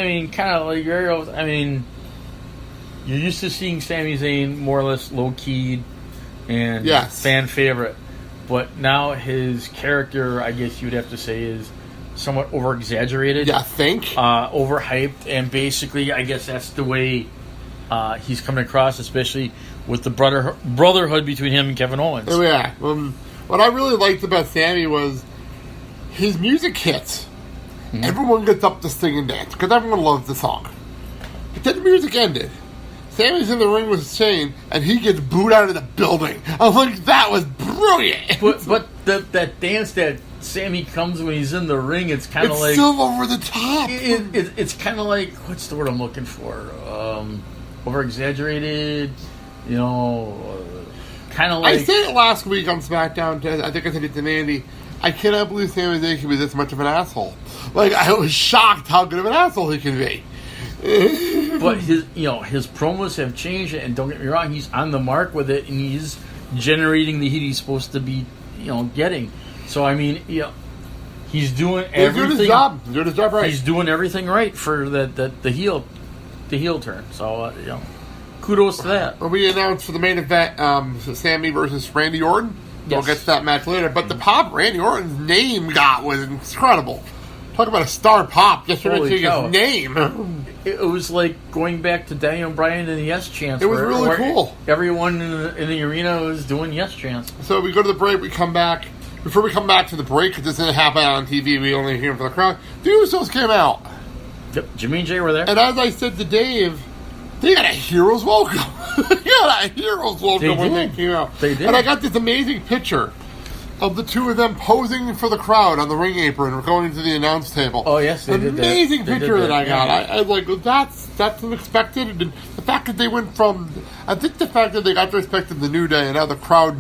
mean, kind of like I mean, you're used to seeing Sami Zayn more or less low-keyed and fan favorite. But now his character, I guess you would have to say, is somewhat over-exaggerated. Yeah, I think. Overhyped. And basically, I guess that's the way he's coming across, especially with the brotherhood between him and Kevin Owens. Oh, yeah. What I really liked about Sami was his music hits. Mm-hmm. Everyone gets up to sing and dance because everyone loves the song. But then the music ended. Sami's in the ring with Shane, and he gets booed out of the building. I was like, that was brilliant. But that dance that Sami comes when he's in the ring, it's kind of like... It's still over the top. It's kind of like... What's the word I'm looking for? Over-exaggerated, kind of like... I said it last week on SmackDown. I think I said it to Mandy. I cannot believe Sami Zayn can be this much of an asshole. Like, I was shocked how good of an asshole he can be. But his promos have changed, and don't get me wrong, he's on the mark with it, and he's generating the heat he's supposed to be, getting. So I mean, he's doing everything. He's doing his job right. He's doing everything right for the heel turn. So kudos to that. Well, we announced for the main event, Sami versus Randy Orton. Yes. We'll get to that match later. But the pop Randy Orton's name got was incredible. Talk about a star pop just for mentioning his name. It was like going back to Daniel Bryan and the Yes Chants. It was really cool. Everyone in the arena was doing Yes Chants. So we go to the break, we come back. Before we come back to the break, because this didn't happen on TV, we only hear from the crowd, the Usos came out. Yep, Jimmy and Jay were there. And as I said to Dave, they got a hero's welcome. They got a hero's welcome when they came out. They did. And I got this amazing picture of the two of them posing for the crowd on the ring apron going to the announce table. Oh, yes, they did that. Amazing picture that I got. I was like, that's unexpected. And the fact that they went from... I think the fact that they got to respect in the New Day and now the crowd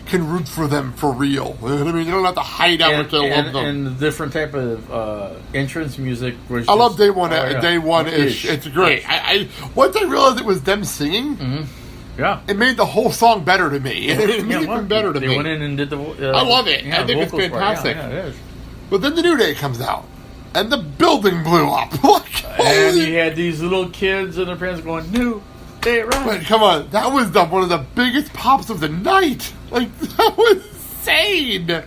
can root for them for real. You know what I mean? You don't have to hide out what they love them. And the different type of entrance music. Was I love Day One-ish. It's great. Once I realized it was them singing... Mm-hmm. Yeah, it made the whole song better to me. It made it even better to me. They went in and did the... I love it. I think it's fantastic. Yeah, it is. But then the New Day comes out, and the building blew up. And you had these little kids and their parents going, New Day Rock. But come on, that was one of the biggest pops of the night. Like, that was insane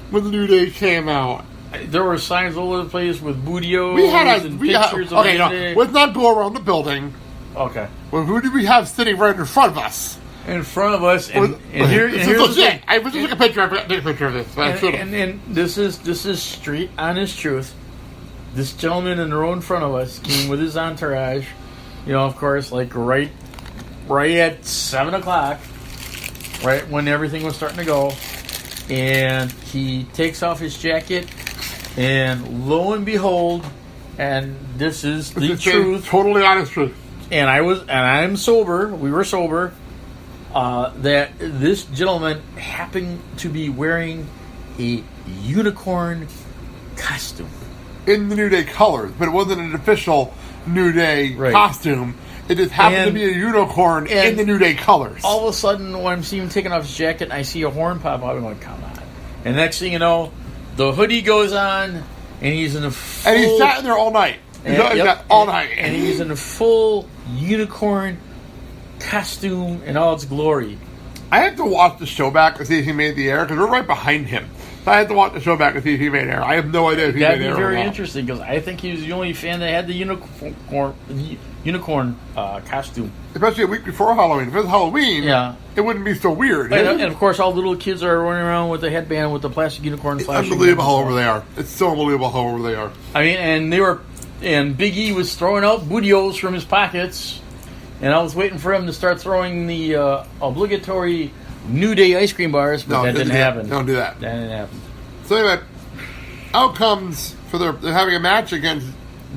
when the New Day came out. There were signs all over the place with bootios and pictures of the New Day. Let's not go around the building. Okay. Well, who do we have sitting right in front of us? In front of us, and here's the thing. I was just took a picture. I took a picture of this. And this is straight honest truth. This gentleman in the row in front of us came with his entourage. Of course, like right at 7:00, right when everything was starting to go, and he takes off his jacket, and lo and behold, and this is the truth, totally honest truth. And I'm sober. We were sober. That this gentleman happened to be wearing a unicorn costume in the New Day colors, but it wasn't an official New Day costume. It just happened to be a unicorn in the New Day colors. All of a sudden, when I'm seeing him taking off his jacket, and I see a horn pop out. I'm like, come on! And next thing you know, the hoodie goes on, and he's in a full... And he sat in there all night. All night. And he's in a full unicorn costume in all its glory. I had to watch the show back to see if he made the air, because we're right behind him. So I had to watch the show back to see if he made air. I have no idea if he made air. That'd be very interesting, because I think he was the only fan that had the unicorn costume. Especially a week before Halloween. If it was Halloween, it wouldn't be so weird. And of course, all the little kids are running around with the headband with the plastic unicorn flashing. It's unbelievable how over they are. It's so unbelievable how over they are. I mean, and Big E was throwing out bootios from his pockets, and I was waiting for him to start throwing the obligatory New Day ice cream bars, but that didn't happen. Don't do that. That didn't happen. So anyway, outcomes for they're having a match against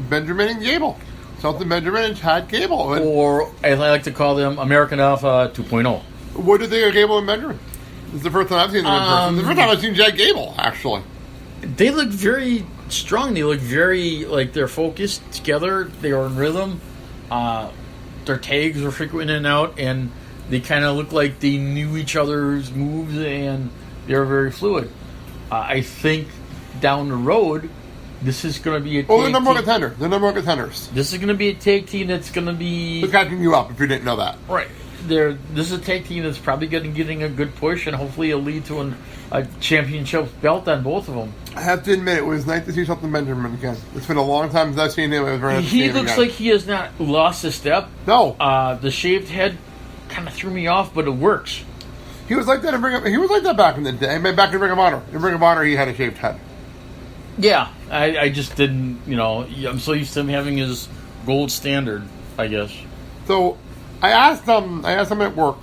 Benjamin and Gable. Something Benjamin and Chad Gable. Or, as I like to call them, American Alpha 2.0. What do you think of Gable and Benjamin? This is the first time I've seen them in person. The first time I've seen Chad Gable, actually. They look very strong. They look very, they're focused together. They are in rhythm. Their tags were frequent in and out, and they kind of looked like they knew each other's moves, and they were very fluid. I think down the road, This is going to be a Well, tag they're number one team. contender. They're number one contenders. This is going to be a tag team that's going to be... Just catching you up if you didn't know that. Right. This is a tag team that's probably getting a good push, and hopefully it'll lead to a championship belt on both of them. I have to admit, it was nice to see something Benjamin again. It's been a long time since I've seen him. I was ready to see He him looks again. like he has not lost a step. No. The shaved head kind of threw me off, but it works. He was like that he was like that back in the day. Back in Ring of Honor. In Ring of Honor, he had a shaved head. Yeah, I just didn't, I'm so used to him having his gold standard, I guess. So, I asked him at work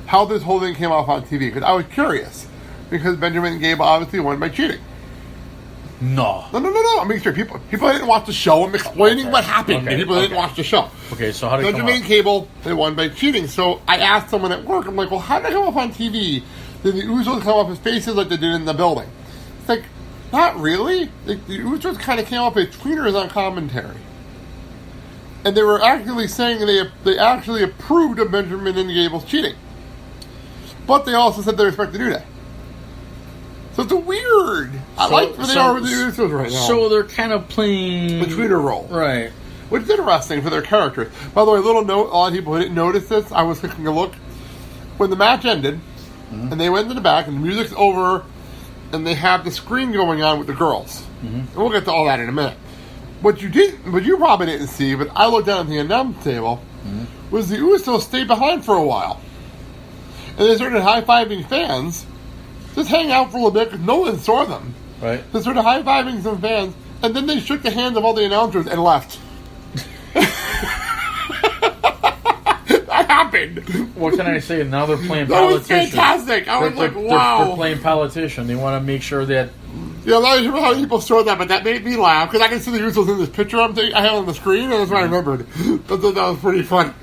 how this whole thing came off on TV, because I was curious. Because Benjamin and Gable obviously won by cheating. No. No. I mean, sure, people didn't watch the show. I'm explaining what happened to people that didn't watch the show. Okay, so how did it come Benjamin and off? Gable, they won by cheating. So I asked someone at work, I'm like, well, how did it come off on TV? Did the Usos come off as faces like they did in the building? It's like, not really. Like, the Usos kind of came off as tweeners on commentary. And they were actually saying they actually approved of Benjamin and Gable's cheating. But they also said they respect the New Day. So it's a weird. I like where they are with the Usos right now. So they're kind of playing the tweener role. Right. Which is interesting for their characters. By the way, little note, a lot of people didn't notice this. I was taking a look. When the match ended, and they went to the back, and the music's over, and they have the screen going on with the girls. And we'll get to all that in a minute. What you probably didn't see, but I looked down at the announce table, was the Usos stayed behind for a while. And they started high-fiving fans. Just hang out for a little bit, because no one saw them. Right. They started high-fiving some fans, and then they shook the hands of all the announcers and left. That happened. What can I say? Now they're playing That was politician. fantastic. I was like, wow. They're playing politician. They want to make sure that... Yeah, I'm not sure how people saw that, but that made me laugh, because I can see the Usos in this picture I have on the screen, and that's what I remembered. I thought that was pretty fun.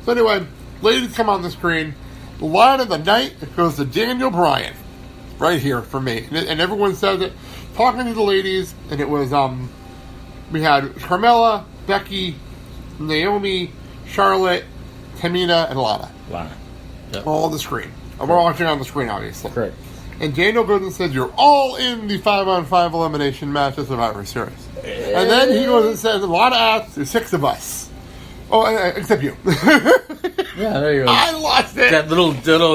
So anyway, ladies come on the screen. The line of the night goes to Daniel Bryan. Right here for me. And everyone says it. Talking to the ladies, and it was, we had Carmella, Becky, Naomi, Charlotte, Tamina, and Lana. Yep. All on the screen. And we're watching on the screen, obviously. Correct. And Daniel goes and says, you're all in the 5-on-5 elimination match of Survivor Series. And then he goes and says, Lana asks, there's 6 of us. Oh, except you. Yeah, there you go. I lost it. That little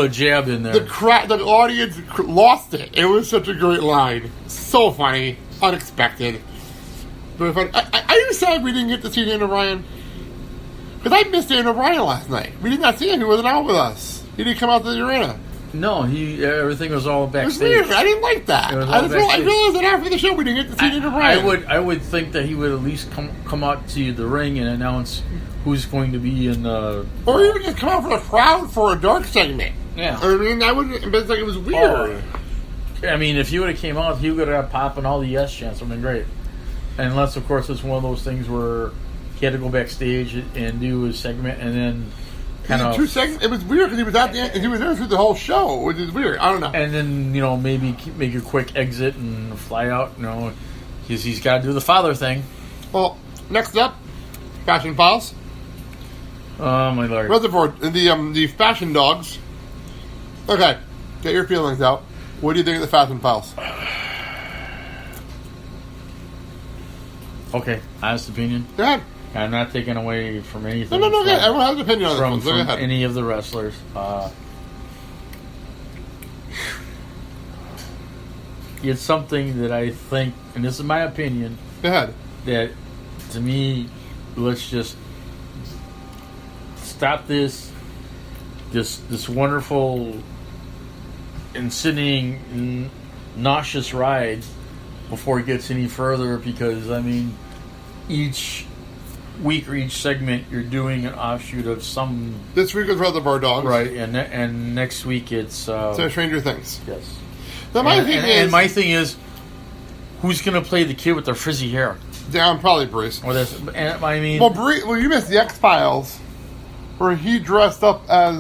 jab in there. The audience lost it. It was such a great line. So funny. Unexpected. Very funny. Are you sad we didn't get to see Daniel Bryan? Because I missed Daniel Bryan last night. We did not see him. He wasn't out with us. He didn't come out to the arena. No, everything was all It was backstage. weird. I didn't like that. It was all I backstage. realized that after the show we didn't get to see Daniel Bryan. I would think that he would at least come out to the ring and announce who's going to be in the... Or even just come out for the crowd for a dark segment. Yeah. I mean, but it's like it was weird. I mean, if he would have came out, he would have popping all the yes chants. Would have been great. Unless, of course, it's one of those things where he had to go backstage and do his segment and then kind of... 2 seconds. It was weird because he was at the end. He was there through the whole show, which is weird. I don't know. And then, maybe make a quick exit and fly out. He's got to do the father thing. Well, next up, Fashion Files. Oh, my Lord. Reservoir, the Fashion Dogs. Okay, get your feelings out. What do you think of the Fashion Files? Okay, honest opinion. Go ahead. I'm not taking away from anything. No. Go ahead. Everyone has an opinion on this one. So go From ahead. any of the wrestlers. It's something that I think, and this is my opinion, Go ahead. that to me, let's just stop this wonderful and sitting nauseous ride before it gets any further, because I mean, each week or each segment you're doing an offshoot of some... This week was Reservoir Dogs. Right, and next week it's... So Stranger Things. Yes. Now my thing is, who's going to play the kid with the frizzy hair? Yeah, probably Bruce. Well, I mean... Well, you missed the X-Files, where he dressed up as,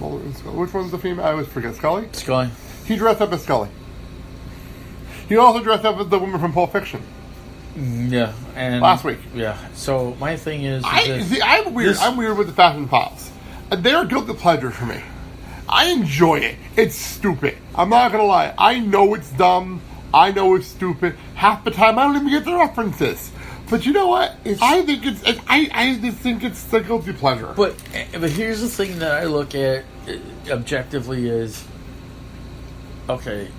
which one's the female? I always forget. Scully? Scully. He dressed up as Scully. He also dressed up as the woman from Pulp Fiction. Yeah, and... Last week. Yeah, so my thing is... I'm weird with the Fashion Files. They're guilty pleasure for me. I enjoy it. It's stupid. I'm not going to lie. I know it's dumb. I know it's stupid. Half the time, I don't even get the references. But you know what? I just think it's the guilty pleasure. But here's the thing that I look at objectively is, okay,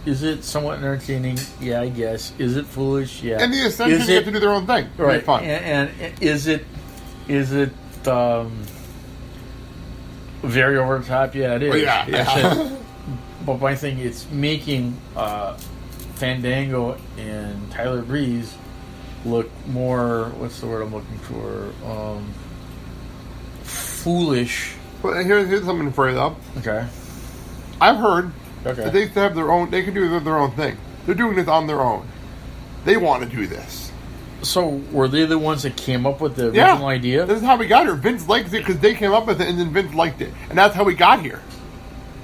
is it somewhat entertaining? Yeah, I guess. Is it foolish? Yeah. And the Ascension get to do their own thing. Right. Fun. And is it very over the top? Yeah, it is. Oh, yeah. But my thing, it's making Fandango and Tyler Breeze look more, what's the word I'm looking for? Foolish. Well, here's something for you, though. Okay. I've heard that they have their own, they can do their own thing. They're doing this on their own. They want to do this. So, were they the ones that came up with the original idea? This is how we got here. Vince likes it because they came up with it, and then Vince liked it. And that's how we got here.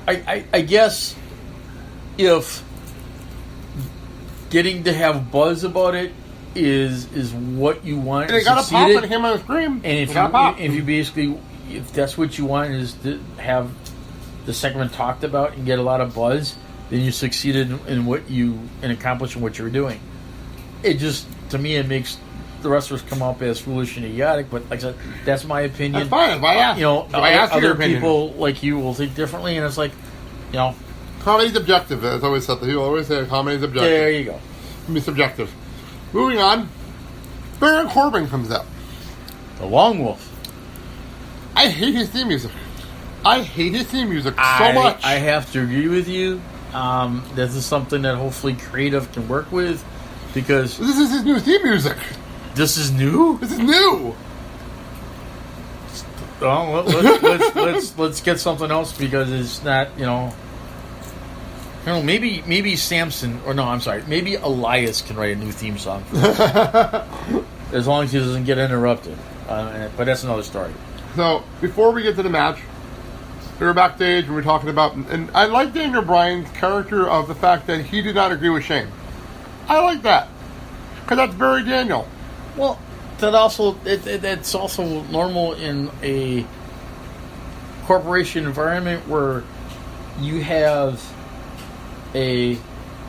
I guess if getting to have buzz about it is what you want, and it got a pop and him on the screen. And if you basically, if that's what you want is to have the segment talked about and get a lot of buzz, then you succeeded in accomplishing what you were doing. It just, to me, it makes the wrestlers come up as foolish and idiotic. But like I said, that's my opinion. That's fine. Other people like you will think differently, and it's like, comedy's objective. As always said, people always say comedy's objective. There you go. It can be subjective. Moving on, Baron Corbin comes out. The Long Wolf. I hate his theme music. So much. I have to agree with you. This is something that hopefully creative can work with, because this is his new theme music. This is new. Well, let's get something else, because it's not, maybe Samson, or no, I'm sorry, maybe Elias can write a new theme song for us. As long as he doesn't get interrupted. But that's another story. So, before we get to the match, we were backstage and we were talking about, and I like Daniel Bryan's character of the fact that he did not agree with Shane. I like that, because that's very Daniel. Well, that's also normal in a corporation environment where you have a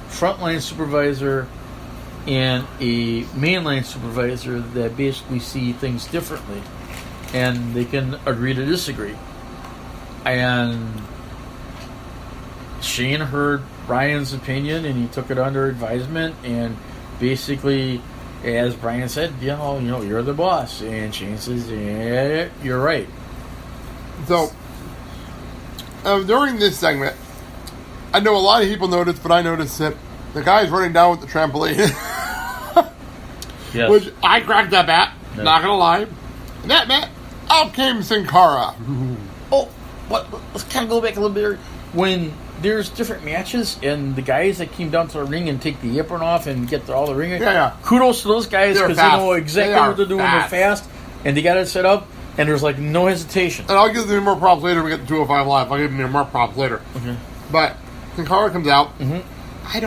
frontline supervisor and a mainline supervisor that basically see things differently, and they can agree to disagree. And Shane heard Brian's opinion, and he took it under advisement, and basically, as Brian said, you're the boss. And Shane says, yeah, you're right. So, during this segment, I know a lot of people noticed, but I noticed that the guy's running down with the trampoline. Yes. Which I cracked up at, not gonna lie. And that met, out came Sin Cara. Let's kind of go back a little bit. When there's different matches, and the guys that came down to the ring and take the apron off and get all the ring, kudos to those guys, because they know exactly what they're doing. They're fast, and they got it set up, and there's like no hesitation. And I'll give them more props later. We get to 205 Live. I'll give them more props later. Okay. But Sin Cara comes out. Mm-hmm. I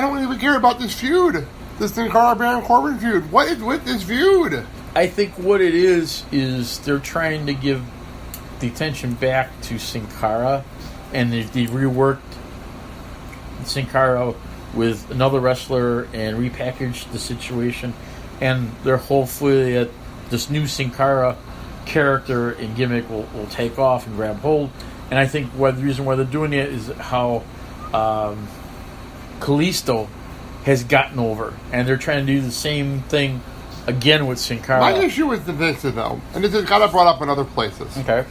don't even care about this feud. This Sin Cara Baron Corbin feud. What is with this feud? I think what it is they're trying to give the attention back to Sin Cara, and they reworked Sin Cara with another wrestler and repackaged the situation, and they're hopefully that this new Sin Cara character and gimmick will take off and grab hold. And I think the reason why they're doing it is how Kalisto has gotten over, and they're trying to do the same thing again with Sin Cara. My issue with this, though, and this has got brought up in other places. Okay.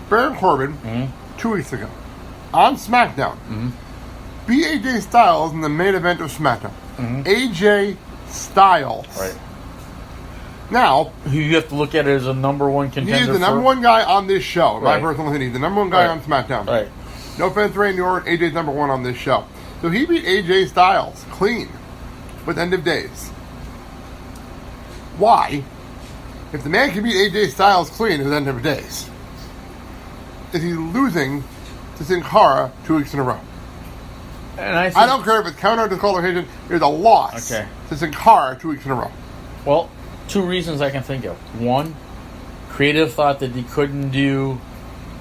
Baron Corbin, 2 weeks ago, on SmackDown, beat AJ Styles in the main event of SmackDown. AJ Styles. Right. Now, you have to look at it as a number one contender. He's the number one guy on this show. My personal opinion. He's the number one guy on SmackDown. Right. No offense to Randy Orton, AJ's number one on this show. So he beat AJ Styles clean with End of Days. Why, if the man can beat AJ Styles clean with End of Days, is he losing to Sin Cara 2 weeks in a row? And I don't care if it's counter disqualification. There's a loss to Sin Cara 2 weeks in a row. Well, 2 reasons I can think of. One, creative thought that they couldn't do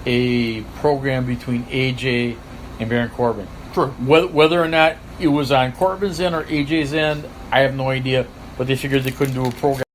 a program between AJ and Baron Corbin. True. Whether or not it was on Corbin's end or AJ's end. I have no idea, but they figured they couldn't do a program